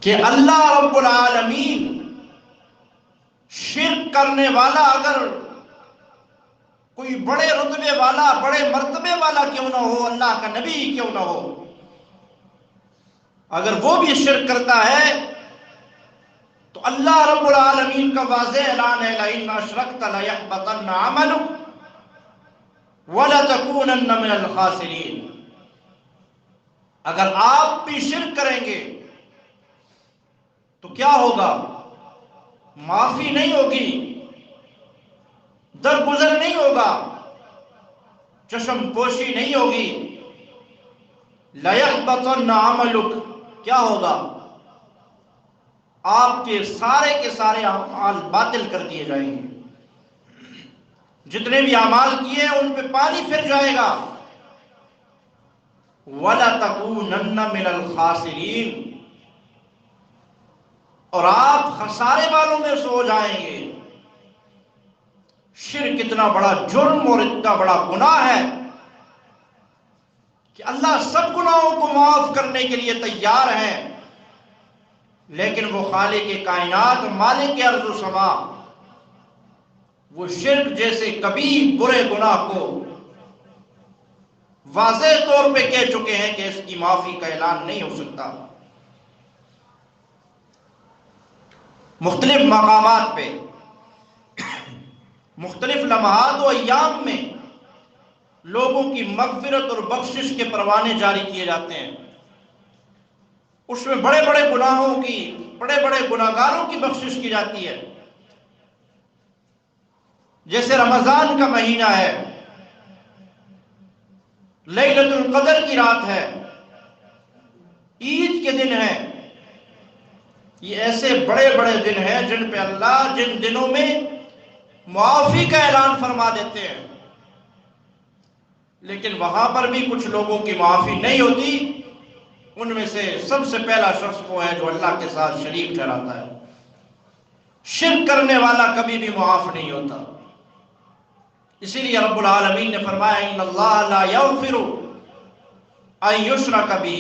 کہ اللہ رب العالمین شرک کرنے والا اگر کوئی بڑے رتبے والا، بڑے مرتبے والا کیوں نہ ہو، اللہ کا نبی کیوں نہ ہو، اگر وہ بھی شرک کرتا ہے تو اللہ رب العالمین کا واضح اعلان ہے لَإِنْ أَشْرَكْتَ لَيَحْبَطَنَّ عَمَلُكَ وَلَتَكُونَنَّ مِنَ الْخَاسِرِينَ۔ اگر آپ بھی شرک کریں گے تو کیا ہوگا؟ معافی نہیں ہوگی، درگزر نہیں ہوگا، چشم پوشی نہیں ہوگی۔ لَيَحْبَطَنَّ عَمَلُكَ، کیا ہوگا؟ آپ کے سارے اعمال باطل کر دیے جائیں گے، جتنے بھی اعمال کیے ان پہ پانی پھر جائے گا۔ وَلَتَكُونَنَّ مِنَ الْخَاسِرِينَ، اور آپ خسارے والوں میں سے ہو جائیں گے۔ شرک اتنا بڑا جرم اور اتنا بڑا گناہ ہے کہ اللہ سب گناہوں کو معاف کرنے کے لیے تیار ہیں، لیکن وہ خالق کائنات، مالک ارض و سما، وہ شرک جیسے کبھی برے گناہ کو واضح طور پہ کہہ چکے ہیں کہ اس کی معافی کا اعلان نہیں ہو سکتا۔ مختلف مقامات پہ، مختلف لمحات و ایام میں لوگوں کی مغفرت اور بخشش کے پروانے جاری کیے جاتے ہیں۔ اس میں بڑے بڑے گناہوں کی، بڑے بڑے گناہگاروں کی بخشش کی جاتی ہے۔ جیسے رمضان کا مہینہ ہے، لیلۃ القدر کی رات ہے، عید کے دن ہے، یہ ایسے بڑے بڑے دن ہیں جن پہ اللہ جن دنوں میں معافی کا اعلان فرما دیتے ہیں، لیکن وہاں پر بھی کچھ لوگوں کی معافی نہیں ہوتی۔ ان میں سے سب سے پہلا شخص وہ ہے جو اللہ کے ساتھ شریک ٹھہراتا ہے۔ شرک کرنے والا کبھی بھی معاف نہیں ہوتا۔ اسی لیے رب العالمین نے فرمایا ان اللہ لا یغفر ان یشرک بہ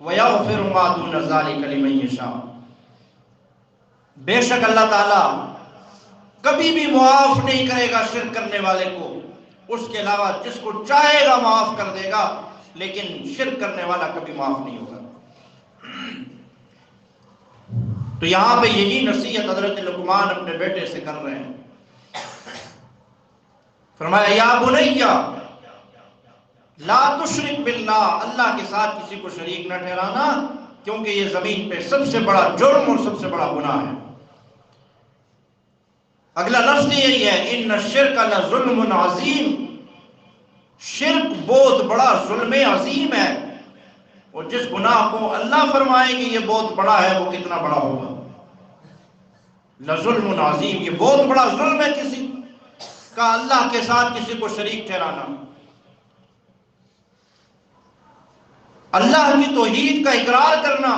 ویغفر ما دون ذلک لمن یشاء۔ بے شک اللہ تعالیٰ کبھی بھی معاف نہیں کرے گا شرک کرنے والے کو، اس کے علاوہ جس کو چاہے گا معاف کر دے گا، لیکن شرک کرنے والا کبھی معاف نہیں ہوگا۔ تو یہاں پہ یہی نصیحت حضرت لقمان اپنے بیٹے سے کر رہے ہیں۔ فرمایا یا بنیا لا تشرک باللہ، اللہ کے ساتھ کسی کو شریک نہ ٹھہرانا، کیونکہ یہ زمین پہ سب سے بڑا جرم اور سب سے بڑا گناہ ہے۔ اگلا لفظ یہی ہے ان الشرک لظلم عظیم، شرک بہت بڑا ظلم عظیم ہے۔ اور جس گناہ کو اللہ فرمائے کہ یہ بہت بڑا ہے، وہ کتنا بڑا ہوگا؟ لظلم عظیم، یہ بہت بڑا ظلم ہے کسی کا اللہ کے ساتھ کسی کو شریک ٹھہرانا۔ اللہ کی توحید کا اقرار کرنا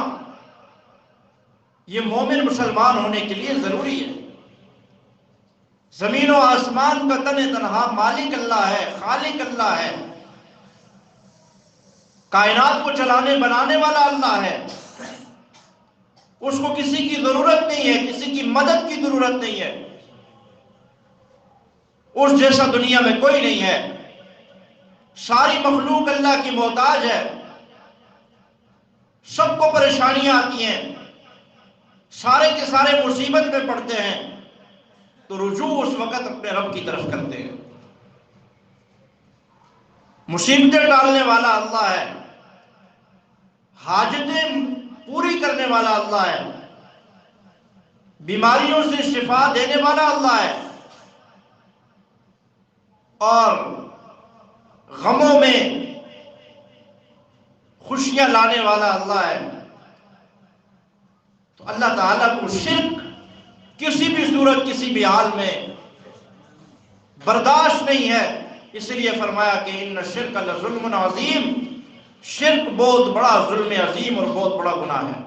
یہ مومن مسلمان ہونے کے لیے ضروری ہے۔ زمین و آسمان کا تن تنہا مالک اللہ ہے، خالق اللہ ہے، کائنات کو چلانے بنانے والا اللہ ہے۔ اس کو کسی کی ضرورت نہیں ہے، کسی کی مدد کی ضرورت نہیں ہے۔ اس جیسا دنیا میں کوئی نہیں ہے۔ ساری مخلوق اللہ کی محتاج ہے، سب کو پریشانیاں آتی ہیں، سارے کے سارے مصیبت میں پڑتے ہیں، تو رجوع اس وقت اپنے رب کی طرف کرتے ہیں۔ مصیبتیں ڈالنے والا اللہ ہے، حاجتیں پوری کرنے والا اللہ ہے، بیماریوں سے شفا دینے والا اللہ ہے، اور غموں میں خوشیاں لانے والا اللہ ہے۔ تو اللہ تعالیٰ کو شرک کسی بھی صورت، کسی بھی حال میں برداشت نہیں ہے۔ اس لیے فرمایا کہ ان الشرک لظلم عظیم، شرک بہت بڑا ظلم عظیم اور بہت بڑا گناہ ہے۔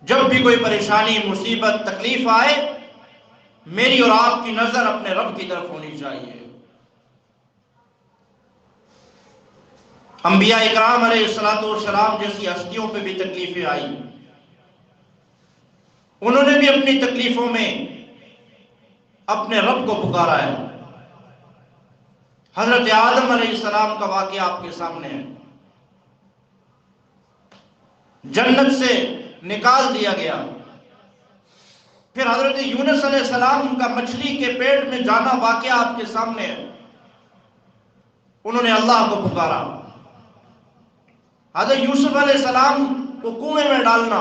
جب بھی کوئی پریشانی، مصیبت، تکلیف آئے، میری اور آپ کی نظر اپنے رب کی طرف ہونی چاہیے۔ انبیاء اکرام علیہ السلام جیسی ہستیوں پہ بھی تکلیفیں آئی، انہوں نے بھی اپنی تکلیفوں میں اپنے رب کو پکارا ہے۔ حضرت آدم علیہ السلام کا واقعہ آپ کے سامنے ہے، جنت سے نکال دیا گیا، پھر حضرت یونس علیہ السلام کا مچھلی کے پیٹ میں جانا واقعہ آپ کے سامنے ہے، انہوں نے اللہ کو پکارا۔ حضرت یوسف علیہ السلام کو کنویں میں ڈالنا،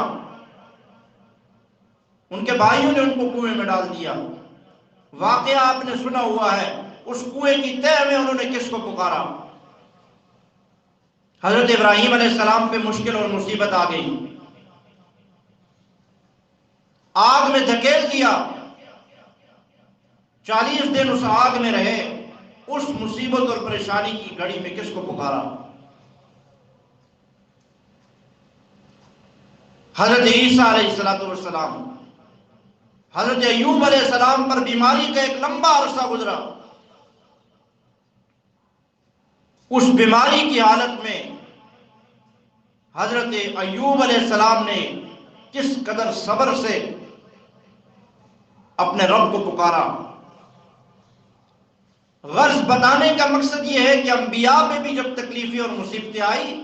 ان کے بھائیوں نے ان کو کنویں میں ڈال دیا، واقعہ آپ نے سنا ہوا ہے۔ اس کنویں کی تہ میں انہوں نے کس کو پکارا؟ حضرت ابراہیم علیہ السلام پہ مشکل اور مصیبت آ گئی، آگ میں دھکیل دیا، 40 دن اس آگ میں رہے، اس مصیبت اور پریشانی کی گھڑی میں کس کو پکارا؟ حضرت عیسیٰ علیہ السلام، حضرت ایوب علیہ السلام پر بیماری کا ایک لمبا عرصہ گزرا، اس بیماری کی حالت میں حضرت ایوب علیہ السلام نے کس قدر صبر سے اپنے رب کو پکارا۔ غرض بتانے کا مقصد یہ ہے کہ انبیاء پہ بھی جب تکلیفیں اور مصیبتیں آئی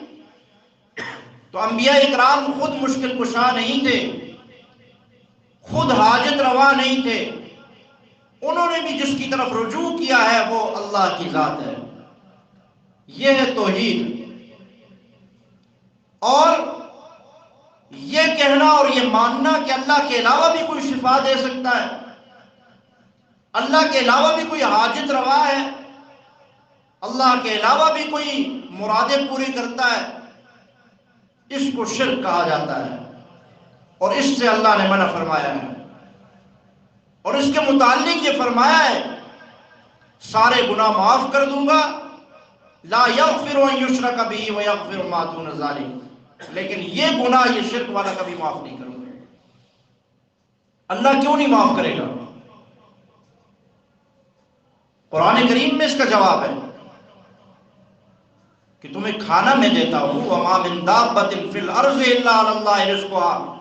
تو انبیاء اکرام خود مشکل کشا نہیں تھے، خود حاجت روا نہیں تھے، انہوں نے بھی جس کی طرف رجوع کیا ہے وہ اللہ کی ذات ہے۔ یہ ہے توحید۔ اور یہ کہنا اور یہ ماننا کہ اللہ کے علاوہ بھی کوئی شفا دے سکتا ہے، اللہ کے علاوہ بھی کوئی حاجت روا ہے، اللہ کے علاوہ بھی کوئی مرادیں پوری کرتا ہے، اس کو شرک کہا جاتا ہے، اور اس سے اللہ نے منع فرمایا ہے۔ اور اس کے متعلق یہ فرمایا ہے سارے گناہ معاف کر دوں گا، لا یغفر ان یشرک بہ ویغفر ما دون ذلک، لیکن یہ گناہ، یہ شرک والا کبھی معاف نہیں کروں گا۔ اللہ کیوں نہیں معاف کرے گا؟ قرآن کریم میں اس کا جواب ہے کہ تمہیں کھانا میں دیتا ہوں، وما من دابۃ فی الارض الا علی اللہ رزقها،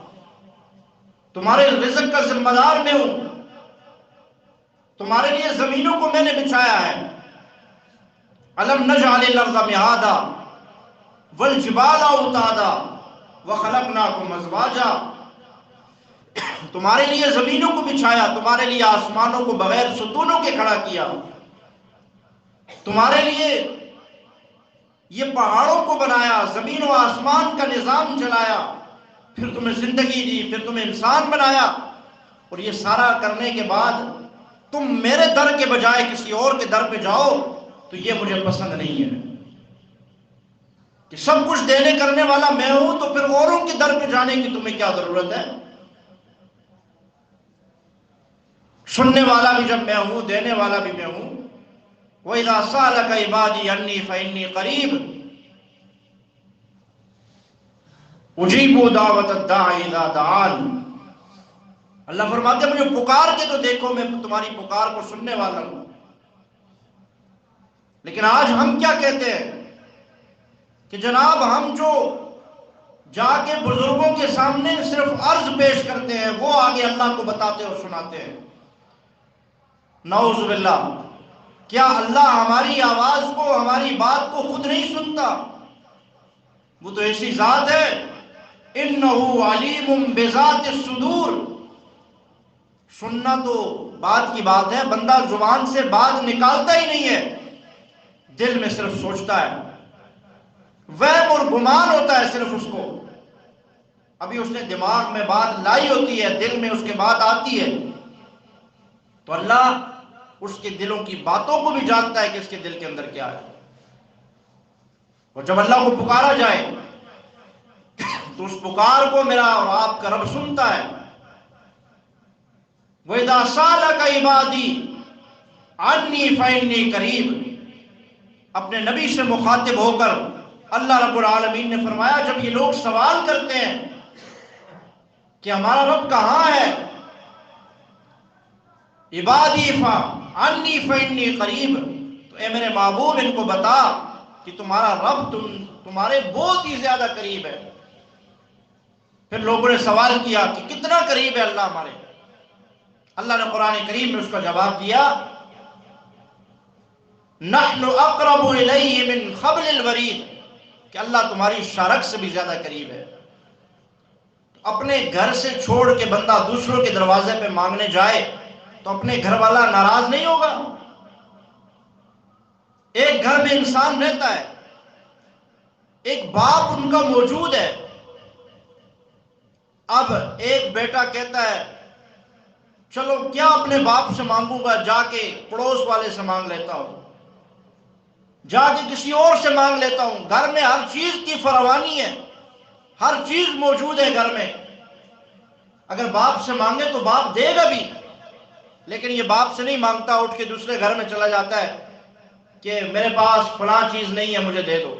تمہارے رزق کا ذمہ دار میں ہوں، تمہارے لیے زمینوں کو میں نے بچھایا ہے۔ الم نجعل الارض مہادا والجبال اوتادا وخلقناکم ازواجا، تمہارے لیے زمینوں کو بچھایا، تمہارے لیے آسمانوں کو بغیر ستونوں کے کھڑا کیا، تمہارے لیے یہ پہاڑوں کو بنایا، زمین و آسمان کا نظام چلایا، پھر تمہیں زندگی دی، پھر تمہیں انسان بنایا، اور یہ سارا کرنے کے بعد تم میرے در کے بجائے کسی اور کے در پہ جاؤ تو یہ مجھے پسند نہیں ہے کہ سب کچھ دینے کرنے والا میں ہوں تو پھر اوروں کے در پہ جانے کی تمہیں کیا ضرورت ہے؟ سننے والا بھی جب میں ہوں، دینے والا بھی میں ہوں۔ وَإِذَا سَأَلَكَ عِبَادِي عَنِّي فَإِنِّي قَرِيبٌ اُجِيبُ دَعْوَةَ الدَّاعِ إِذَا دَعَانِ، اللہ فرماتے ہیں مجھے پکار کے تو دیکھو، میں تمہاری پکار کو سننے والا ہوں۔ لیکن آج ہم کیا کہتے ہیں کہ جناب ہم جو جا کے بزرگوں کے سامنے صرف عرض پیش کرتے ہیں، وہ آگے اللہ کو بتاتے اور سناتے ہیں۔ نعوذ باللہ، کیا اللہ ہماری آواز کو، ہماری بات کو خود نہیں سنتا؟ وہ تو ایسی ذات ہے، انہ علیم بذات الصدور، سننا تو بات کی بات ہے، بندہ زبان سے بات نکالتا ہی نہیں ہے، دل میں صرف سوچتا ہے، وہم اور گمان ہوتا ہے صرف اس کو، ابھی اس نے دماغ میں بات لائی ہوتی ہے، دل میں اس کے بات آتی ہے، تو اللہ اس کے دلوں کی باتوں کو بھی جانتا ہے کہ اس کے دل کے اندر کیا ہے۔ اور جب اللہ کو پکارا جائے تو اس پکار کو میرا اور آپ کا رب سنتا ہے۔ وَإِذَا سَأَلَكَ عِبَادِي عَنِّي فَإِنِّي قَرِيبٌ، اپنے نبی سے مخاطب ہو کر اللہ رب العالمین نے فرمایا جب یہ لوگ سوال کرتے ہیں کہ ہمارا رب کہاں ہے، عبادی عنی فإنی قریب، تو اے میرے محبوب ان کو بتا کہ تمہارا رب تمہارے بہت ہی زیادہ قریب ہے۔ پھر لوگوں نے سوال کیا کہ کتنا قریب ہے اللہ ہمارے؟ اللہ نے قرآن کریم میں اس کا جواب دیا، نحن اقرب الیہ من حبل الورید، کہ اللہ تمہاری شارک سے بھی زیادہ قریب ہے۔ اپنے گھر سے چھوڑ کے بندہ دوسروں کے دروازے پہ مانگنے جائے تو اپنے گھر والا ناراض نہیں ہوگا؟ ایک گھر میں انسان رہتا ہے، ایک باپ ان کا موجود ہے، اب ایک بیٹا کہتا ہے چلو کیا اپنے باپ سے مانگوں گا، جا کے پڑوس والے سے مانگ لیتا ہوں، جا کے کسی اور سے مانگ لیتا ہوں۔ گھر میں ہر چیز کی فراوانی ہے، ہر چیز موجود ہے گھر میں، اگر باپ سے مانگے تو باپ دے گا بھی، لیکن یہ باپ سے نہیں مانگتا، اٹھ کے دوسرے گھر میں چلا جاتا ہے کہ میرے پاس فلاں چیز نہیں ہے مجھے دے دو۔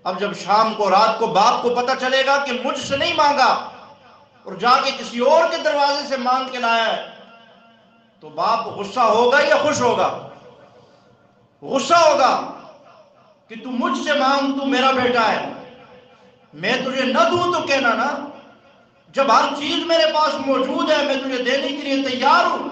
اب جب شام کو رات کو باپ کو پتہ چلے گا کہ مجھ سے نہیں مانگا اور جا کے کسی اور کے دروازے سے مانگ کے لایا ہے، تو باپ غصہ ہوگا یا خوش ہوگا؟ غصہ ہوگا کہ تو مجھ سے مانگ، تو میرا بیٹا ہے، میں تجھے نہ دوں تو کہنا نا، جب ہر چیز میرے پاس موجود ہے میں تجھے دینے کے لیے تیار ہوں،